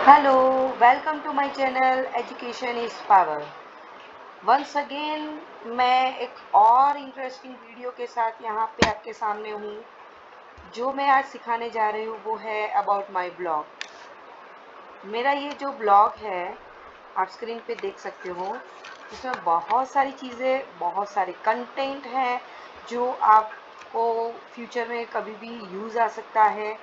Hello, welcome to my channel education is power. Once again मैं एक और interesting video के साथ यहाँ पे आपके सामने हूँ। जो मैं आज सिखाने जा रही हूँ वो है अबाउट माय ब्लॉग। मेरा ये जो ब्लॉग है आप स्क्रीन पे देख सकते हो, इसमें बहुत सारी चीज़ें, बहुत सारे कंटेंट हैं जो आपको फ्यूचर में कभी भी यूज़ आ सकता है।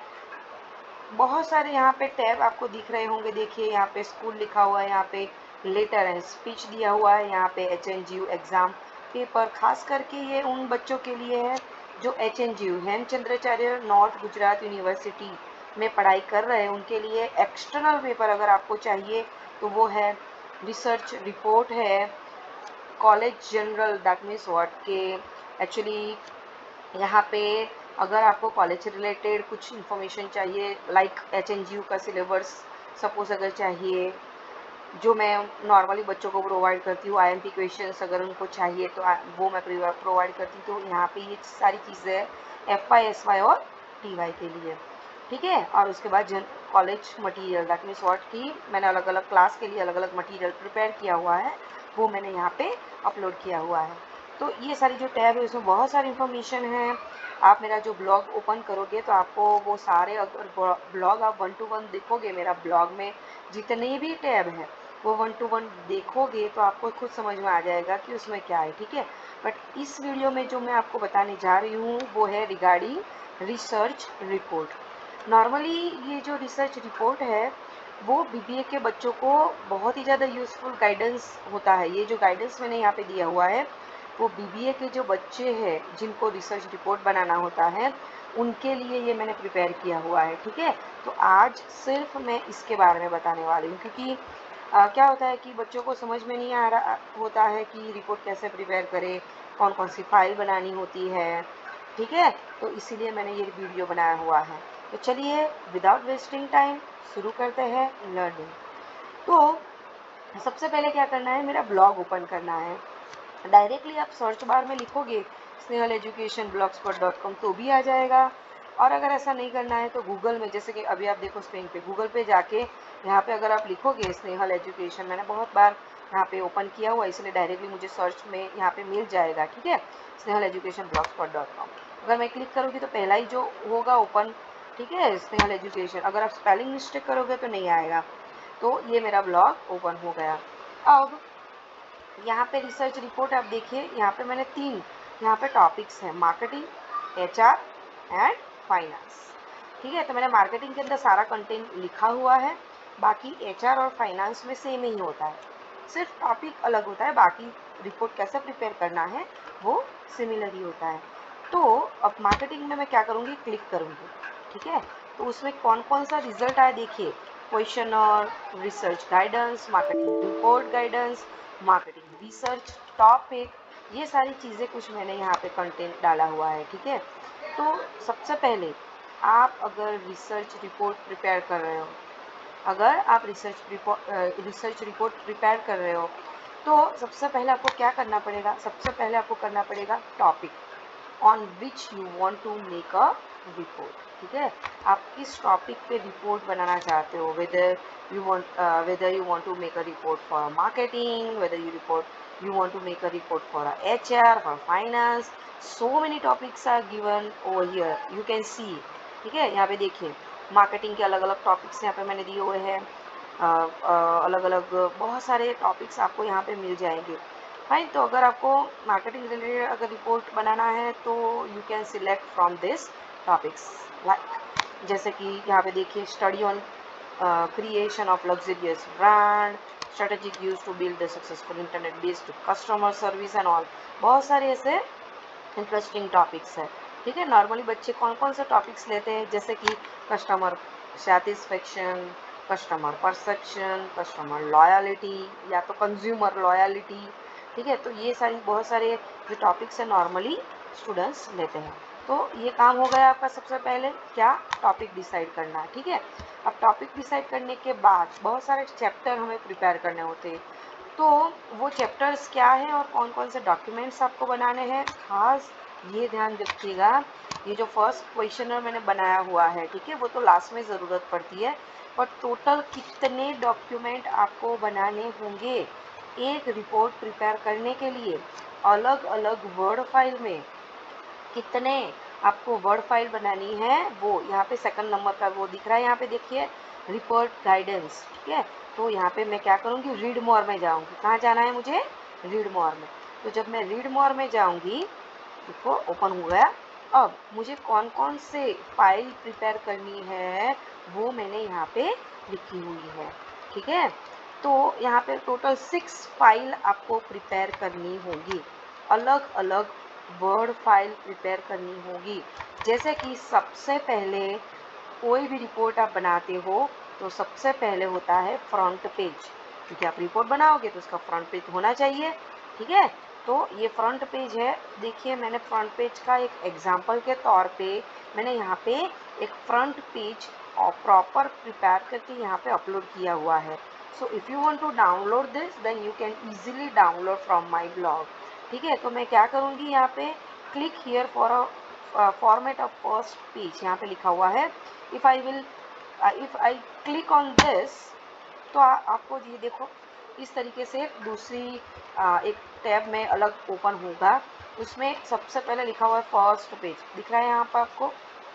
बहुत सारे यहाँ पे टैब आपको दिख रहे होंगे। देखिए यहाँ पे स्कूल लिखा हुआ है, यहाँ पे लेटर एंड स्पीच दिया हुआ है, यहाँ पे HNGU एग्ज़ाम पेपर। खास करके ये उन बच्चों के लिए है जो HNGU Hemchandracharya north Gujarat university में पढ़ाई कर रहे हैं। उनके लिए एक्सटर्नल पेपर अगर आपको चाहिए तो वो है रिसर्च रिपोर्ट है, college general, that means what के एक्चुअली यहाँ पे अगर आपको कॉलेज से रिलेटेड कुछ इन्फॉर्मेशन चाहिए, लाइक HNGU का सिलेबस सपोज अगर चाहिए, जो मैं नॉर्मली बच्चों को प्रोवाइड करती हूँ, IMP क्वेश्चंस अगर उनको चाहिए तो वो मैं प्रोवाइड करती हूँ। तो यहाँ पे ये सारी चीज़ें हैं FY SY और TY के लिए, ठीक है। और उसके बाद college material, that means what की मैंने अलग अलग क्लास के लिए अलग अलग मटेरियल प्रिपेयर किया हुआ है, वो मैंने यहाँ पे अपलोड किया हुआ है। तो ये सारी जो टैब है उसमें बहुत सारी इन्फॉर्मेशन है। आप मेरा जो ब्लॉग ओपन करोगे तो आपको वो सारे, अगर ब्लॉग आप 1 to 1 देखोगे मेरा ब्लॉग में जितने भी टैब हैं वो 1 to 1 देखोगे तो आपको खुद समझ में आ जाएगा कि उसमें क्या है, ठीक है। बट इस वीडियो में जो मैं आपको बताने जा रही हूँ वो है रिगार्डिंग रिसर्च रिपोर्ट। नॉर्मली ये जो रिसर्च रिपोर्ट है वो BBA के बच्चों को बहुत ही ज़्यादा यूज़फुल गाइडेंस होता है। ये जो गाइडेंस मैंने यहाँ पे दिया हुआ है वो BBA के जो बच्चे हैं जिनको रिसर्च रिपोर्ट बनाना होता है उनके लिए ये मैंने प्रिपेयर किया हुआ है, ठीक है। तो आज सिर्फ मैं इसके बारे में बताने वाली हूँ, क्योंकि क्या होता है कि बच्चों को समझ में नहीं आ रहा होता है कि रिपोर्ट कैसे प्रिपेयर करें, कौन कौन सी फाइल बनानी होती है, ठीक है। तो इसीलिए मैंने ये वीडियो बनाया हुआ है। तो चलिए विदाउट वेस्टिंग टाइम शुरू करते हैं लर्निंग। तो सबसे पहले क्या करना है, मेरा ब्लॉग ओपन करना है। डायरेक्टली आप सर्च बार में लिखोगे स्नेहल एजुकेशन blogspot.com तो भी आ जाएगा। और अगर ऐसा नहीं करना है तो गूगल में, जैसे कि अभी आप देखो स्क्रीन पे, गूगल पे जाके यहाँ पे अगर आप लिखोगे स्नेहल एजुकेशन, मैंने बहुत बार यहाँ पे ओपन किया हुआ इसलिए डायरेक्टली मुझे सर्च में यहाँ पे मिल जाएगा, ठीक है। स्नेहल एजुकेशन blogspot.com अगर मैं क्लिक करूँगी तो पहला ही जो होगा ओपन, ठीक है, स्नेहल एजुकेशन। अगर आप स्पेलिंग मिस्टेक करोगे तो नहीं आएगा। तो ये मेरा ब्लॉग ओपन हो गया। अब यहाँ पे रिसर्च रिपोर्ट आप देखिए, यहाँ पे मैंने 3 यहाँ पे टॉपिक्स हैं, मार्केटिंग, HR एंड फाइनेंस, ठीक है। तो मैंने मार्केटिंग के अंदर सारा कंटेंट लिखा हुआ है, बाकी HR और फाइनेंस में सेम ही होता है, सिर्फ टॉपिक अलग होता है, बाकी रिपोर्ट कैसे प्रिपेयर करना है वो सिमिलर ही होता है। तो अब मार्केटिंग में मैं क्या करूँगी, क्लिक करूँगी, ठीक है। तो उसमें कौन कौन सा रिजल्ट आया देखिए, क्वेश्चन और research guidance, marketing report guidance, marketing research topic, ये सारी चीज़ें कुछ मैंने यहाँ पे कंटेंट डाला हुआ है, ठीक है। तो सबसे पहले आप अगर रिसर्च रिपोर्ट प्रिपेयर कर रहे हो, अगर आप रिसर्च रिपोर्ट प्रिपेयर कर रहे हो तो सबसे पहले आपको क्या करना पड़ेगा, सबसे पहले आपको करना पड़ेगा topic on which you want to make a report, ठीक है। आप किस टॉपिक पे रिपोर्ट बनाना चाहते हो, whether you want to make a report for marketing, whether you want to make a report for HR, for finance, so many topics are given over here, you can see, ठीक है। यहाँ पे देखिए marketing के अलग अलग topics यहाँ पे मैंने दिए हुए हैं, अलग अलग बहुत सारे टॉपिक्स आपको यहाँ पे मिल जाएंगे। फाइन, तो अगर आपको मार्केटिंग रिलेटेड अगर रिपोर्ट बनाना है तो you can select from this topics, like जैसे कि यहाँ पे देखिए study on creation of luxurious brand, strategic use to build the successful internet based customer service and all, बहुत सारे ऐसे इंटरेस्टिंग टॉपिक्स है, ठीक है। नॉर्मली बच्चे कौन कौन से टॉपिक्स लेते हैं, जैसे कि customer satisfaction, customer perception, customer loyalty या तो कंज्यूमर लॉयलिटी, ठीक है। तो ये सारी बहुत सारे जो टॉपिक्स है नॉर्मली स्टूडेंट्स लेते हैं। तो ये काम हो गया आपका, सबसे पहले क्या टॉपिक डिसाइड करना है, ठीक है। अब टॉपिक डिसाइड करने के बाद बहुत सारे चैप्टर हमें प्रिपेयर करने होते हैं। तो वो चैप्टर्स क्या हैं और कौन कौन से डॉक्यूमेंट्स आपको बनाने हैं, खास ये ध्यान रखिएगा ये जो फर्स्ट क्वेश्चनर मैंने बनाया हुआ है, ठीक है, वो तो लास्ट में ज़रूरत पड़ती है, पर टोटल कितने डॉक्यूमेंट आपको बनाने होंगे एक रिपोर्ट प्रिपेयर करने के लिए, अलग अलग वर्ड फाइल में कितने आपको वर्ड फाइल बनानी है, वो यहाँ पे सेकंड नंबर का वो दिख रहा है, यहाँ पे देखिए रिपोर्ट गाइडेंस, ठीक है। तो यहाँ पे मैं क्या करूँगी, रीड मोर में जाऊँगी। कहाँ जाना है मुझे, रीड मोर में। तो जब मैं रीड मोर में जाऊँगी, देखो ओपन हो गया। अब मुझे कौन कौन से फाइल प्रिपेयर करनी है वो मैंने यहाँ पे लिखी हुई है, ठीक है। तो यहाँ पे टोटल 6 फाइल आपको प्रिपेयर करनी होगी, अलग अलग वर्ड फाइल प्रिपेयर करनी होगी। जैसे कि सबसे पहले कोई भी रिपोर्ट आप बनाते हो तो सबसे पहले होता है फ्रंट पेज, क्योंकि आप रिपोर्ट बनाओगे तो उसका फ्रंट पेज होना चाहिए, ठीक है। तो ये फ्रंट पेज है, देखिए मैंने फ्रंट पेज का एक एग्जाम्पल के तौर पे मैंने यहाँ पे एक फ्रंट पेज और प्रॉपर प्रिपेयर करके यहाँ पे अपलोड किया हुआ है। So if you want to download this then you can easily download from my blog, ठीक है। तो मैं क्या करूँगी, यहाँ पे click here for a format of first page, यहाँ पे लिखा हुआ है। If I click on this तो आपको ये देखो इस तरीके से दूसरी एक टैब में अलग ओपन होगा, उसमें सबसे पहले लिखा हुआ है फर्स्ट पेज, दिख रहा है यहाँ पर आपको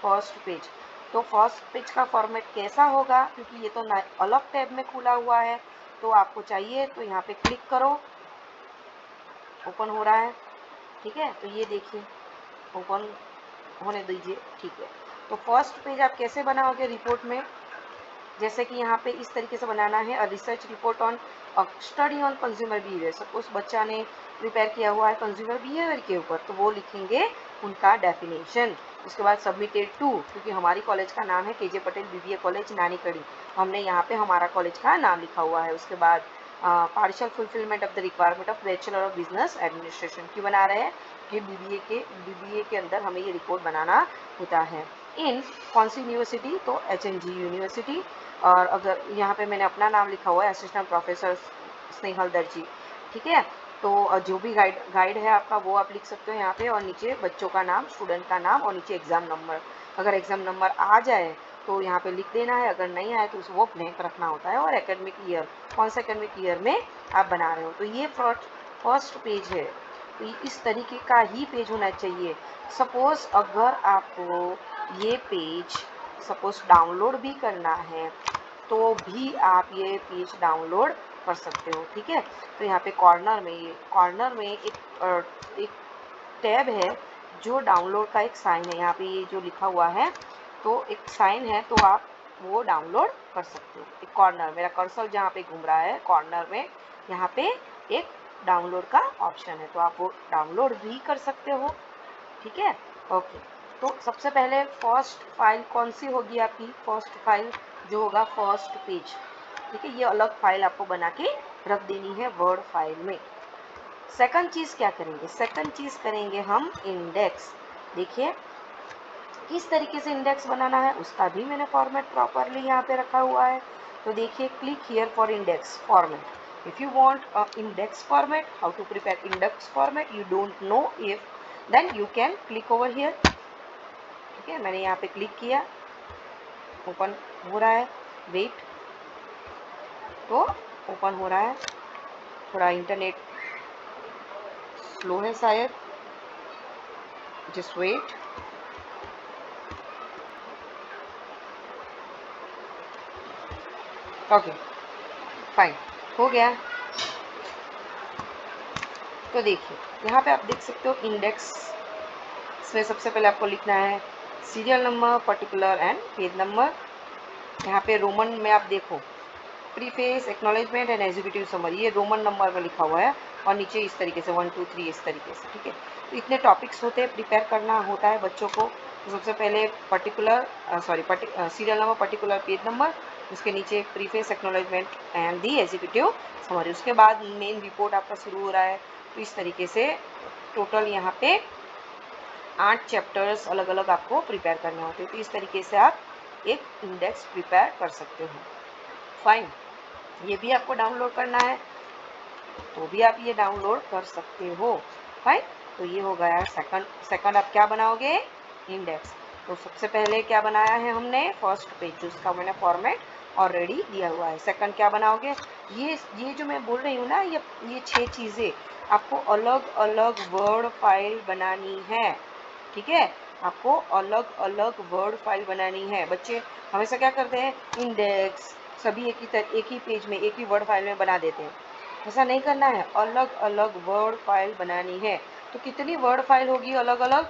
फर्स्ट पेज। तो फर्स्ट पेज का फॉर्मेट कैसा होगा, क्योंकि ये तो अलग टैब में खुला हुआ है, तो आपको चाहिए तो यहाँ पे क्लिक करो, ओपन हो रहा है, ठीक है। तो ये देखिए ओपन होने दीजिए, ठीक है। तो फर्स्ट पेज आप कैसे बनाओगे रिपोर्ट में, जैसे कि यहाँ पे इस तरीके से बनाना है, a research report on study on consumer behaviour. Suppose बच्चा ने प्रिपेयर किया हुआ है कंज्यूमर बिहेवियर के ऊपर, तो वो लिखेंगे उनका डेफिनेशन। उसके बाद सबमिटेड टू, क्योंकि हमारी कॉलेज का नाम है केजे पटेल बीबीए कॉलेज नानीकड़ी, हमने यहाँ पे हमारा कॉलेज का नाम लिखा हुआ है। उसके बाद partial fulfilment of the requirement of bachelor of business administration क्यों बना रहे हैं, कि बीबीए के अंदर हमें ये रिपोर्ट बनाना होता है। इन कौन सी यूनिवर्सिटी, तो HNG यूनिवर्सिटी। और अगर यहाँ पे मैंने अपना नाम लिखा हुआ है असिस्टेंट प्रोफेसर स्नेहल दर्जी, ठीक है। तो जो भी गाइड है आपका वो आप लिख सकते हो यहाँ पे, और नीचे बच्चों का नाम, स्टूडेंट का नाम, और नीचे एग्जाम नंबर। अगर एग्जाम नंबर आ जाए तो यहाँ पे लिख देना है, अगर नहीं आए तो वो ब्लैंक रखना होता है। और एकेडमिक ईयर, कौन सा एकेडमिक ईयर में आप बना रहे हो। तो ये फर्स्ट पेज है, तो इस तरीके का ही पेज होना चाहिए। सपोज अगर आपको ये पेज सपोज डाउनलोड भी करना है तो भी आप ये पेज डाउनलोड कर सकते हो, ठीक है। तो यहाँ पे कॉर्नर में एक टैब है जो डाउनलोड का एक साइन है, यहाँ पे ये जो लिखा हुआ है तो एक साइन है, तो आप वो डाउनलोड कर सकते हो। एक कॉर्नर, मेरा कर्सर जहाँ पे घूम रहा है कॉर्नर में, यहाँ पे एक डाउनलोड का ऑप्शन है, तो आप वो डाउनलोड भी कर सकते हो, ठीक है। ओके, तो सबसे पहले फर्स्ट फाइल कौन सी होगी आपकी, फर्स्ट फाइल जो होगा फर्स्ट पेज, ठीक है। ये अलग फाइल आपको बना के रख देनी है वर्ड फाइल में। सेकंड चीज़ क्या करेंगे, सेकंड चीज़ करेंगे हम इंडेक्स। देखिए किस तरीके से इंडेक्स बनाना है उसका भी मैंने फॉर्मेट प्रॉपरली यहाँ पे रखा हुआ है। तो देखिए click here for index format. If you want a index format, how to prepare index format, you don't know if, then you can click over here, ठीक है। मैंने यहाँ पे क्लिक किया, ओपन हो रहा है, वेट, तो ओपन हो रहा है। थोड़ा इंटरनेट स्लो है शायद, जस्ट वेट। ओके फाइन, हो गया। तो देखिए यहाँ पे आप देख सकते हो इंडेक्स, इसमें सबसे पहले आपको लिखना है serial number, particular and page number. यहाँ पे रोमन में आप देखो preface, acknowledgement and executive summary, ये रोमन नंबर में लिखा हुआ है, और नीचे इस तरीके से 1 2 3 इस तरीके से, ठीक है। तो इतने टॉपिक्स होते हैं, प्रिपेयर करना होता है बच्चों को। तो सबसे पहले serial number, particular page number, उसके नीचे preface, acknowledgement and the executive summary, उसके बाद मेन रिपोर्ट आपका शुरू हो रहा है। तो इस तरीके से टोटल यहाँ पे 8 चैप्टर्स अलग अलग आपको प्रिपेयर करने होते हैं। तो इस तरीके से आप एक इंडेक्स प्रिपेयर कर सकते हो। फाइन, ये भी आपको डाउनलोड करना है तो भी आप ये डाउनलोड कर सकते हो। फाइन, तो ये हो गया सेकंड आप क्या बनाओगे, इंडेक्स। तो सबसे पहले क्या बनाया है हमने, फर्स्ट पेज, जिसका मैंने फॉर्मेट ऑलरेडी दिया हुआ है। सेकंड क्या बनाओगे, ये जो मैं बोल रही हूँ ना, ये 6 चीज़ें आपको अलग अलग वर्ड फाइल बनानी है। ठीक है, आपको अलग अलग वर्ड फाइल बनानी है। बच्चे हमेशा क्या करते हैं, इंडेक्स सभी एक ही पेज में, एक ही वर्ड फाइल में बना देते हैं। ऐसा नहीं करना है, अलग अलग वर्ड फाइल बनानी है। तो कितनी वर्ड फाइल होगी अलग अलग,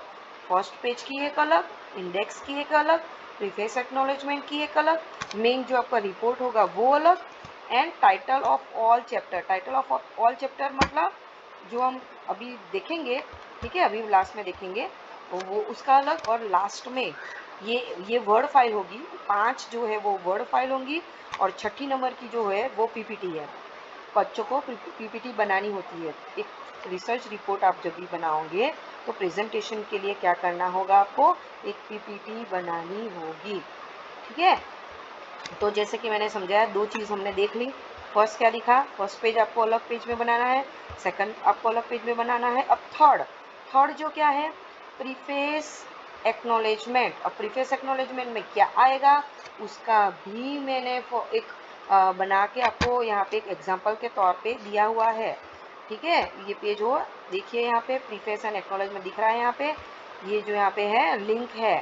फर्स्ट पेज की एक अलग, इंडेक्स की एक अलग, प्रीफेस एक्नॉलेजमेंट की एक अलग, मेन जो आपका रिपोर्ट होगा वो अलग, and title of all chapter. Title of all chapter मतलब जो हम अभी देखेंगे, ठीक है, अभी लास्ट में देखेंगे, वो उसका अलग। और लास्ट में ये वर्ड फाइल होगी, 5 जो है वो वर्ड फाइल होंगी, और छठी नंबर की जो है वो पीपीटी है। बच्चों को पीपीटी बनानी होती है। एक रिसर्च रिपोर्ट आप जब भी बनाओगे तो प्रेजेंटेशन के लिए क्या करना होगा, आपको एक पीपीटी बनानी होगी। ठीक है, तो जैसे कि मैंने समझाया, 2 चीज़ हमने देख ली। फर्स्ट क्या दिखा, फर्स्ट पेज आपको अलग पेज में बनाना है, सेकंड आपको अलग पेज में बनाना है। अब थर्ड जो क्या है, प्रीफेस एक्नॉलेजमेंट। अब प्रीफेस एक्नॉलेजमेंट में क्या आएगा, उसका भी मैंने एक बना के आपको यहाँ पे एक एग्जाम्पल के तौर पे दिया हुआ है। ठीक है, ये पेज हो, देखिए यहाँ पे प्रीफेस एंड एक्नॉलेजमेंट दिख रहा है। यहाँ पे ये जो यहाँ पे है लिंक है,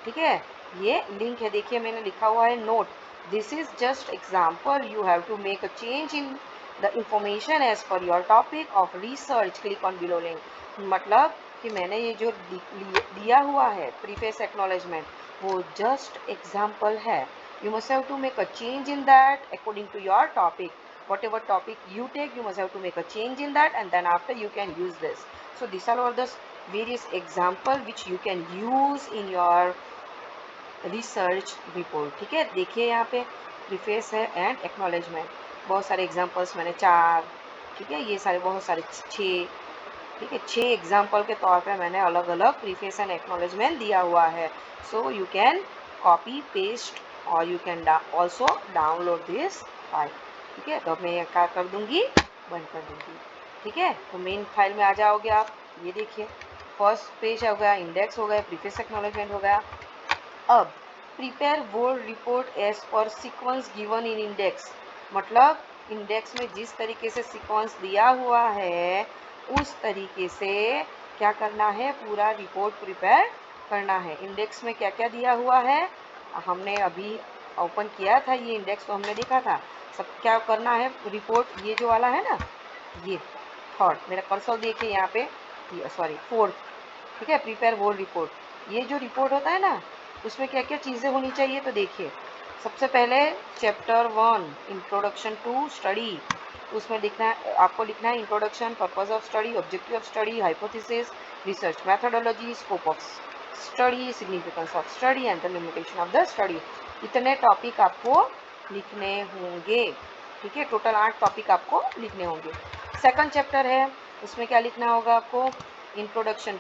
ठीक है, ये लिंक है। देखिए मैंने लिखा हुआ है note, this is just example, you have to make a change in the information as per your topic of research, click on below link. मतलब कि मैंने ये जो दिया हुआ है प्रीफेस एक्नॉलेजमेंट, वो जस्ट एग्जाम्पल है। You must have to make a change in that according to your topic. Whatever topic you take, you must have to make a change in that, and then after you can use this. So these are all the various example which you can use in your research report. ठीक है, देखिए यहाँ पे preface है and acknowledgement, बहुत सारे examples मैंने 4, ठीक है, ये सारे बहुत सारे 6, ठीक है, 6 एग्जाम्पल के तौर पे मैंने अलग अलग प्रीफेस एंड एक्नॉलेजमेंट दिया हुआ है। So you can copy paste और you can also download this file. ठीक है, तो मैं क्या कर दूंगी, बंद कर दूंगी। ठीक है, तो मेन फाइल में आ जाओगे आप। ये देखिए फर्स्ट पेज हो गया, इंडेक्स हो गया, प्रीफेस एक्नॉलेजमेंट हो गया। अब prepare word report as per sequence given in index, मतलब इंडेक्स में जिस तरीके से सीक्वेंस दिया हुआ है उस तरीके से क्या करना है, पूरा रिपोर्ट प्रिपेयर करना है। इंडेक्स में क्या क्या दिया हुआ है, हमने अभी ओपन किया था ये इंडेक्स, तो हमने देखा था सब क्या करना है। रिपोर्ट ये जो वाला है ना, ये थर्ड, मेरा कर्सर देखिए यहाँ पे, सॉरी फोर्थ, ठीक है, प्रिपेयर वर्ड रिपोर्ट। ये जो रिपोर्ट होता है ना, उसमें क्या क्या चीज़ें होनी चाहिए, तो देखिए सबसे पहले चैप्टर 1 इंट्रोडक्शन टू स्टडी, उसमें लिखना है आपको, लिखना है introduction, purpose of study, objective of study, hypothesis, research methodology, scope of study, significance of study and the limitation of the study. इतने टॉपिक आपको लिखने होंगे। ठीक है, टोटल 8 टॉपिक आपको लिखने होंगे। सेकंड चैप्टर है, उसमें क्या लिखना होगा आपको, इंट्रोडक्शन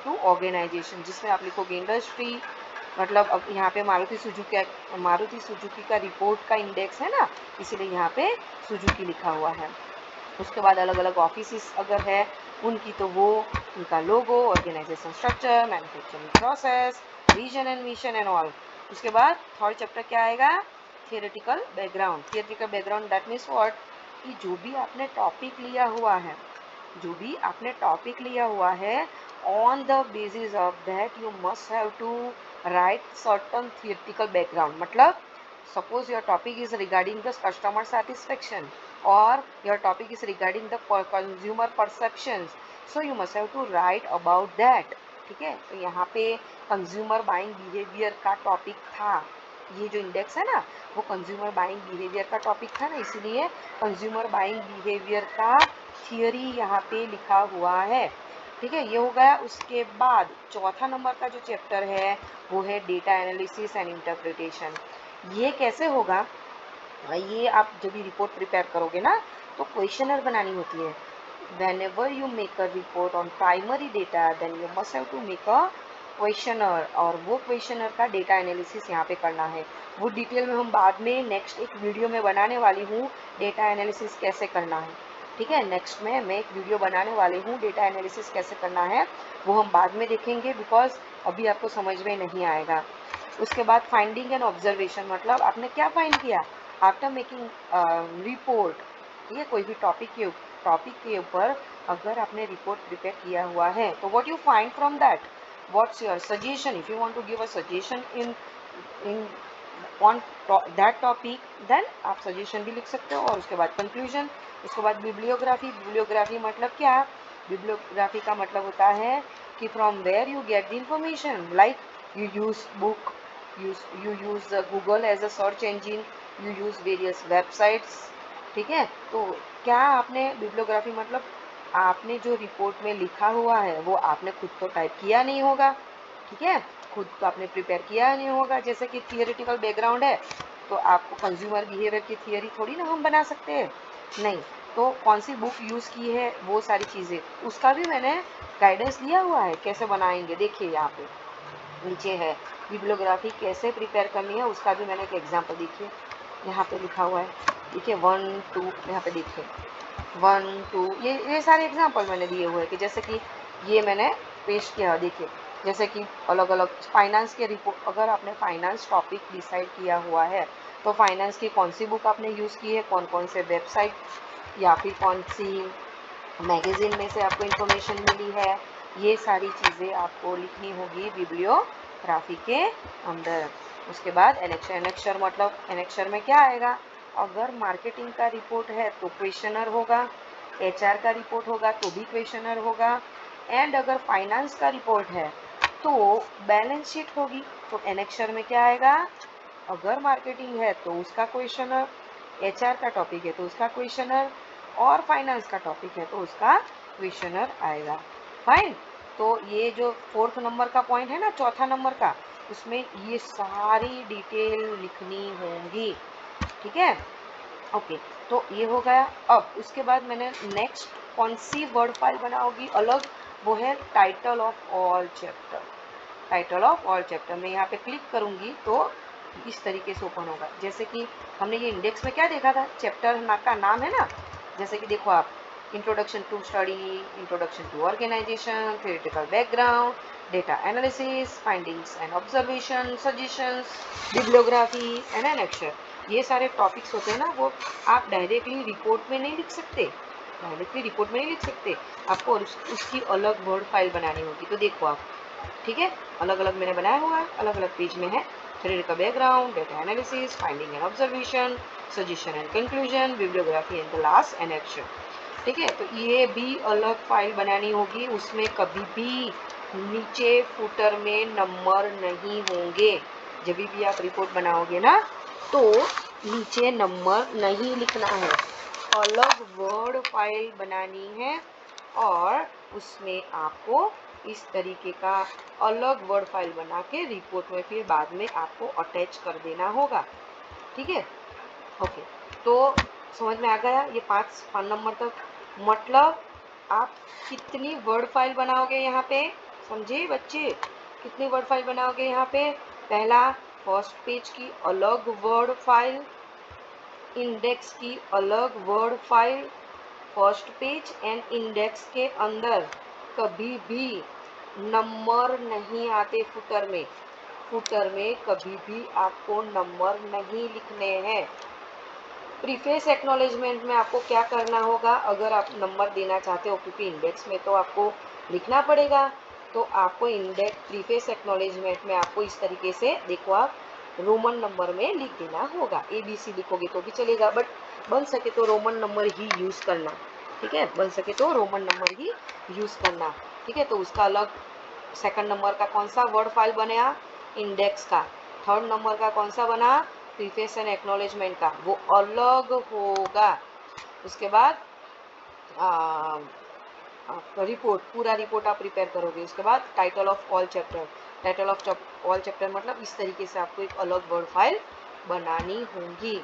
टू ऑर्गेनाइजेशन, जिसमें आप लिखोगे इंडस्ट्री, मतलब अब यहाँ पे मारुति सुजुकी का रिपोर्ट का इंडेक्स है ना, इसीलिए यहाँ पे सुजुकी लिखा हुआ है। उसके बाद अलग अलग ऑफिस अगर है उनकी, तो वो उनका logo, organisation structure, manufacturing process, vision and mission and all. उसके बाद थर्ड चैप्टर क्या आएगा, theoretical background. Theoretical background that means what, कि जो भी आपने टॉपिक लिया हुआ है, जो भी आपने टॉपिक लिया हुआ है, on the basis of that you must have to write certain theoretical background. मतलब suppose your topic is regarding the customer satisfaction or your topic is regarding the consumer perceptions, so you must have to write about that। ठीक है, तो यहाँ पे consumer buying behaviour का topic था, ये जो इंडेक्स है ना वो कंज्यूमर बाइंग बिहेवियर का टॉपिक था ना, इसीलिए कंज्यूमर बाइंग बिहेवियर का थियोरी यहाँ पे लिखा हुआ है। ठीक है, ये हो गया। उसके बाद चौथा नंबर का जो चैप्टर है वो है डेटा एनालिसिस एंड इंटरप्रिटेशन। ये कैसे होगा, ये आप जब भी रिपोर्ट प्रिपेयर करोगे ना तो क्वेश्चनर बनानी होती है। whenever you make a report on primary data then you must have to make a questionnaire, और वो क्वेश्चनर का डेटा एनालिसिस यहाँ पे करना है। वो डिटेल में हम बाद में नेक्स्ट एक वीडियो में बनाने वाली हूँ, डेटा एनालिसिस कैसे करना है। ठीक है, नेक्स्ट में मैं एक वीडियो बनाने वाली हूँ, डेटा एनालिसिस कैसे करना है वो हम बाद में देखेंगे, बिकॉज अभी आपको समझ में नहीं आएगा। उसके बाद फाइंडिंग एंड ऑब्जर्वेशन, मतलब आपने क्या फाइंड किया आफ्टर मेकिंग रिपोर्ट। ठीक है, कोई भी टॉपिक के ऊपर अगर आपने रिपोर्ट प्रिपेयर किया हुआ है तो what you find from that, what's your suggestion, if you want to give a suggestion in on that topic, then आप सजेशन भी लिख सकते हो। और उसके बाद कंक्लूजन, उसके बाद बिब्लियोग्राफी। बिब्लियोग्राफी मतलब क्या, बिब्लियोग्राफी का मतलब होता है कि from where you get the information, like you use book, you use Google as a search engine, you use various websites। ठीक है, तो क्या आपने बिब्लियोग्राफी मतलब आपने जो रिपोर्ट में लिखा हुआ है वो आपने खुद तो टाइप किया नहीं होगा। ठीक है, खुद तो आपने प्रिपेयर किया नहीं होगा। जैसे कि थियोरेटिकल बैकग्राउंड है तो आपको कंज्यूमर बिहेवियर की थियोरी थोड़ी ना हम बना सकते हैं, नहीं। तो कौन सी बुक यूज़ की है, वो सारी चीज़ें उसका भी मैंने गाइडेंस दिया हुआ है कैसे बनाएंगे। देखिए यहाँ पे नीचे है बिब्लियोग्राफी कैसे प्रिपेयर करनी है, उसका भी मैंने एक एग्जांपल देखिए यहाँ पे लिखा हुआ है। देखिए 1 2, यहाँ पे देखिए 1 2, ये सारे एग्जांपल मैंने दिए हुए हैं कि जैसे कि ये मैंने पेश किया। देखिए जैसे कि अलग अलग फाइनेंस के रिपोर्ट, अगर आपने फाइनेंस टॉपिक डिसाइड किया हुआ है तो फाइनेंस की कौन सी बुक आपने यूज़ की है, कौन कौन से वेबसाइट या फिर कौन सी मैगजीन में से आपको इन्फॉर्मेशन मिली है, ये सारी चीज़ें आपको लिखनी होगी बिब्लियोग्राफी के अंदर। उसके बाद एनेक्शर, एनेक्शर मतलब एनेक्शर में क्या आएगा, अगर मार्केटिंग का रिपोर्ट है तो क्वेश्चनर होगा, एचआर का रिपोर्ट होगा तो भी क्वेश्चनर होगा, एंड अगर फाइनेंस का रिपोर्ट है तो बैलेंस शीट होगी। तो एनेक्शर में क्या आएगा, अगर मार्केटिंग है तो उसका क्वेश्चनर, एचआर का टॉपिक है तो उसका क्वेश्चनर, और फाइनेंस का टॉपिक है तो उसका क्वेश्चनर आएगा। फाइन, तो ये जो 4th नंबर का पॉइंट है ना, चौथा नंबर का, उसमें ये सारी डिटेल लिखनी होंगी। ठीक है, ओके, तो ये हो गया। अब उसके बाद मैंने नेक्स्ट कौन सी वर्ड फाइल बनाओगी अलग, वो है title of all chapter. Title of all chapter में यहाँ पे क्लिक करूंगी तो इस तरीके से ओपन होगा। जैसे कि हमने ये इंडेक्स में क्या देखा था, चैप्टर का नाम है ना, जैसे कि देखो आप, introduction to study, introduction to organisation, theoretical background, data analysis, findings and observation, suggestions, bibliography and annexure, ये सारे टॉपिक्स होते हैं ना, वो आप डायरेक्टली रिपोर्ट में नहीं लिख सकते, डायरेक्टली रिपोर्ट में नहीं लिख सकते, आपको उसकी अलग वर्ड फाइल बनानी होगी। तो देखो आप, ठीक है, अलग अलग मैंने बनाया हुआ है, अलग अलग पेज में है, theoretical background, data analysis, finding and observation, suggestion and conclusion, bibliography and the last annexure. ठीक है, तो ये भी अलग फाइल बनानी होगी, उसमें कभी भी नीचे फुटर में नंबर नहीं होंगे। जब भी आप रिपोर्ट बनाओगे ना तो नीचे नंबर नहीं लिखना है, अलग वर्ड फाइल बनानी है, और उसमें आपको इस तरीके का अलग वर्ड फाइल बना के रिपोर्ट में फिर बाद में आपको अटैच कर देना होगा। ठीक है, ओके, तो समझ में आ गया ये 5 नंबर तक। मतलब आप कितनी वर्ड फाइल बनाओगे यहाँ पे, समझे बच्चे, कितनी वर्ड फाइल बनाओगे यहाँ पे, पहला फर्स्ट पेज की अलग वर्ड फाइल, इंडेक्स की अलग word file, first page and index के अंदर कभी भी नंबर नहीं आते फुटर में, फुटर में कभी भी आपको नंबर नहीं लिखने हैं। प्रीफेस एक्नॉलेजमेंट में आपको क्या करना होगा, अगर आप नंबर देना चाहते हो, क्योंकि इंडेक्स में तो आपको लिखना पड़ेगा, तो आपको इंडेक्स प्रीफेस एक्नॉलेजमेंट में आपको इस तरीके से देखो आप रोमन नंबर में लिख देना होगा। ABC लिखोगे तो भी चलेगा, बट बन सके तो रोमन नंबर ही यूज़ करना। ठीक है, बन सके तो रोमन नंबर ही यूज़ करना। ठीक है, तो उसका अलग, सेकंड नंबर का कौन सा वर्ड फाइल बना, इंडेक्स का, थर्ड नंबर का कौन सा बना, प्रीफेस एंड एक्नॉलेजमेंट का, वो अलग होगा। उसके बाद रिपोर्ट, पूरा रिपोर्ट आप प्रिपेयर करोगे। उसके बाद title of all chapter, title of all chapter मतलब इस तरीके से आपको एक अलग वर्ड फाइल बनानी होगी।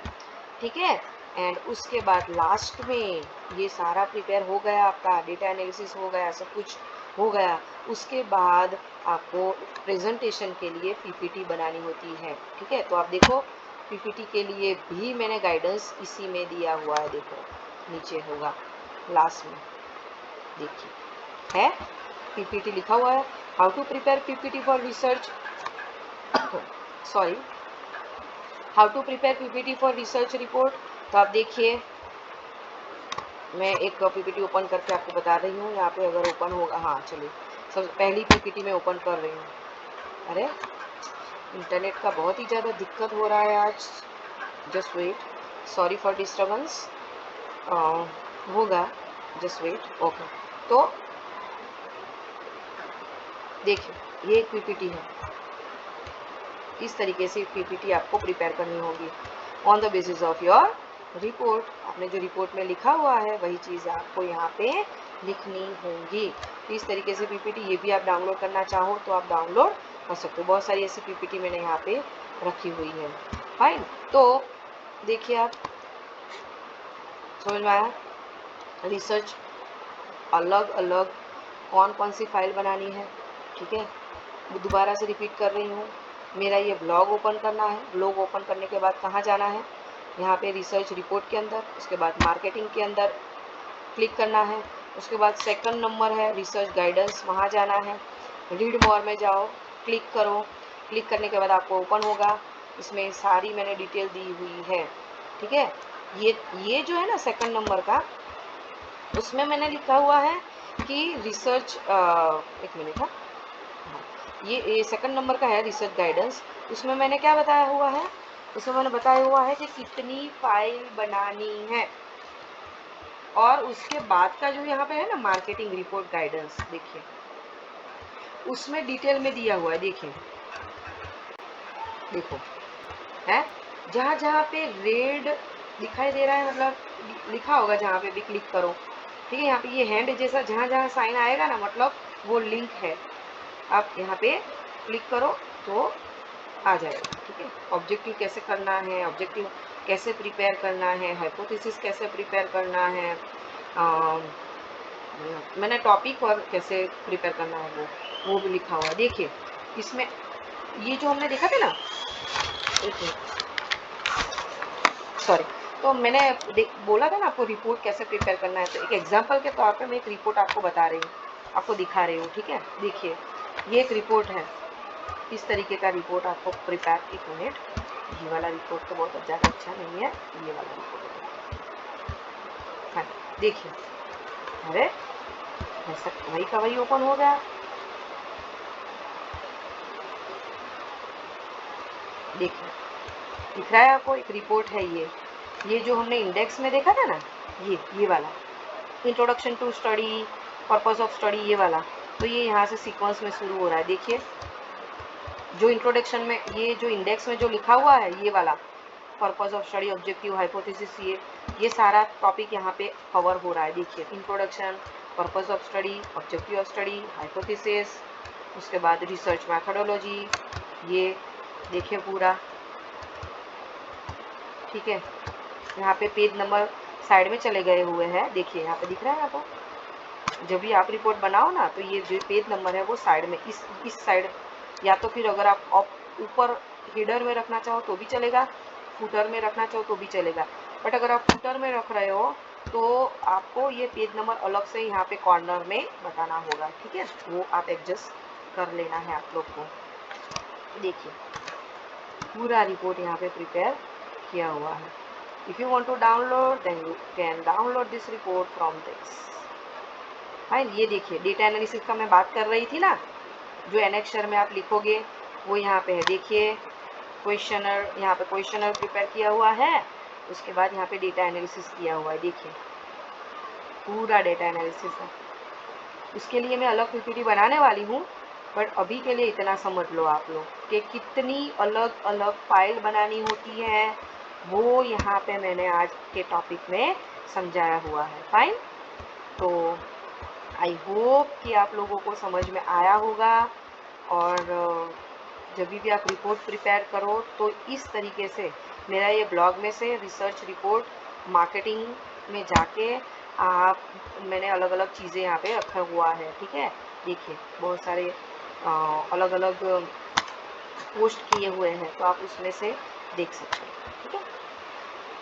ठीक है, एंड उसके बाद लास्ट में ये सारा प्रिपेयर हो गया, आपका डेटा एनालिसिस हो गया, सब कुछ हो गया। उसके बाद आपको प्रेजेंटेशन के लिए PPT बनानी होती है। ठीक है, तो आप देखो PPT के लिए भी मैंने गाइडेंस इसी में दिया हुआ है, देखो नीचे होगा लास्ट में देखिए है पीपीटी लिखा हुआ है, how to prepare PPT for research, sorry, how to prepare PPT for research report. तो आप देखिए मैं एक पीपीटी ओपन करके आपको बता रही हूँ, यहाँ पे अगर ओपन होगा, हाँ चलिए सबसे पहली पीपीटी में ओपन कर रही हूँ। अरे इंटरनेट का बहुत ही ज़्यादा दिक्कत हो रहा है आज, just wait, sorry for disturbance, होगा, जस्ट वेट, ओके। तो देखिए ये एक पीपीटी है, इस तरीके से पीपीटी आपको प्रिपेयर करनी होगी on the basis of your report. आपने जो रिपोर्ट में लिखा हुआ है वही चीज़ आपको यहाँ पे लिखनी होगी। इस तरीके से पीपीटी ये भी आप डाउनलोड करना चाहो तो आप डाउनलोड कर सकते हो। बहुत सारी ऐसी पीपीटी मैंने यहाँ पे रखी हुई है। फाइन, तो देखिए आप समझ में आया, रिसर्च अलग अलग कौन कौन सी फाइल बनानी है, ठीक है। दोबारा से रिपीट कर रही हूँ, मेरा ये ब्लॉग ओपन करना है, ब्लॉग ओपन करने के बाद कहाँ जाना है, यहाँ पे रिसर्च रिपोर्ट के अंदर, उसके बाद मार्केटिंग के अंदर क्लिक करना है, उसके बाद सेकंड नंबर है रिसर्च गाइडेंस, वहाँ जाना है, रीड मोर में जाओ, क्लिक करो, क्लिक करने के बाद आपको ओपन होगा, इसमें सारी मैंने डिटेल दी हुई है, ठीक है। ये जो है ना सेकंड नंबर का, उसमें मैंने लिखा हुआ है कि रिसर्च, एक मिनट है, ये सेकंड नंबर का है रिसर्च गाइडेंस। उसमें मैंने क्या बताया हुआ है, उसमें मैंने बताया हुआ है कि कितनी फाइल बनानी है, और उसके बाद का जो यहाँ पे है ना मार्केटिंग रिपोर्ट गाइडेंस, देखिए उसमें डिटेल में दिया हुआ है, देखिए देखो है, जहाँ जहाँ पे रेड दिखाई दे रहा है, मतलब लिखा होगा जहाँ पे भी क्लिक करो, ठीक है। यहाँ पे ये हैंड जैसा जहाँ जहाँ साइन आएगा ना, मतलब वो लिंक है, आप यहाँ पे क्लिक करो तो आ जाएगा, ठीक है। ऑब्जेक्टिव कैसे करना है, ऑब्जेक्टिव कैसे प्रिपेयर करना है, हाइपोथेसिस कैसे प्रिपेयर करना है, मैंने टॉपिक और कैसे प्रिपेयर करना है वो भी लिखा हुआ है। देखिए इसमें ये जो हमने देखा था ना, एक मिनट, सॉरी, तो मैंने बोला था ना आपको रिपोर्ट कैसे प्रिपेयर करना है, तो एक एग्जांपल के तौर पे मैं एक रिपोर्ट आपको बता रही हूँ, आपको दिखा रही हूँ, ठीक है। देखिए ये एक रिपोर्ट है, इस तरीके का रिपोर्ट आपको प्रिपेयर, एक मिनट, ये वाला रिपोर्ट तो बहुत ज़्यादा अच्छा नहीं है, ये वाला रिपोर्ट, हाँ देखिए, अरे ऐसा वही का वही ओपन हो गया, देखिए दिख रहा है आपको, एक रिपोर्ट है ये जो हमने इंडेक्स में देखा था ना, ये वाला introduction to study, purpose of study, ये वाला, तो ये यहाँ से सीक्वेंस में शुरू हो रहा है। देखिए जो इंट्रोडक्शन में, ये जो इंडेक्स में जो लिखा हुआ है ये वाला purpose of study, objective, hypothesis, ये सारा टॉपिक यहाँ पे कवर हो रहा है। देखिए introduction, purpose of study, objective of study, hypothesis, उसके बाद रिसर्च मैथोडोलॉजी, ये देखिए पूरा, ठीक है। यहाँ पे पेज नंबर साइड में चले गए हुए हैं, देखिए यहाँ पे दिख रहा है आपको, जब भी आप रिपोर्ट बनाओ ना तो ये जो पेज नंबर है वो साइड में, इस साइड, या तो फिर अगर आप ऊपर हेडर में रखना चाहो तो भी चलेगा, फुटर में रखना चाहो तो भी चलेगा, बट अगर आप फुटर में रख रहे हो तो आपको ये पेज नंबर अलग से यहाँ पे कॉर्नर में बताना होगा, ठीक है। वो आप एडजस्ट कर लेना है आप लोग को। देखिए पूरा रिपोर्ट यहाँ पे प्रिपेयर किया हुआ है। If you want to download, then you can download this report from this। Fine, ये देखिए डेटा एनालिसिस का मैं बात कर रही थी ना, जो एनेक्सर में आप लिखोगे वो यहाँ पे है। देखिए क्वेश्चनर, यहाँ पे क्वेश्चनर प्रिपेयर किया हुआ है, उसके बाद यहाँ पे डेटा एनालिसिस किया हुआ है, देखिए पूरा डेटा एनालिसिस है। उसके लिए मैं अलग पीपीटी बनाने वाली हूँ, बट अभी के लिए इतना समझ लो आप लोग कि कितनी अलग अलग फाइल बनानी होती है, वो यहाँ पे मैंने आज के टॉपिक में समझाया हुआ है। फाइन, तो आई होप कि आप लोगों को समझ में आया होगा, और जब भी आप रिपोर्ट प्रिपेयर करो तो इस तरीके से, मेरा ये ब्लॉग में से रिसर्च रिपोर्ट मार्केटिंग में जाके आप, मैंने अलग अलग चीज़ें यहाँ पे रखा हुआ है, ठीक है। देखिए बहुत सारे अलग अलग पोस्ट किए हुए हैं, तो आप उसमें से देख सकते हैं, ठीक है।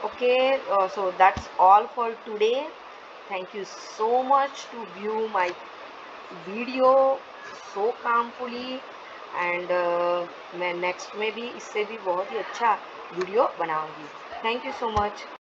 Okay, so that's all for today. Thank you so much to view my video so calmfully and मैं नेक्स्ट में भी इससे भी बहुत ही अच्छा वीडियो बनाऊंगी। Thank you so much.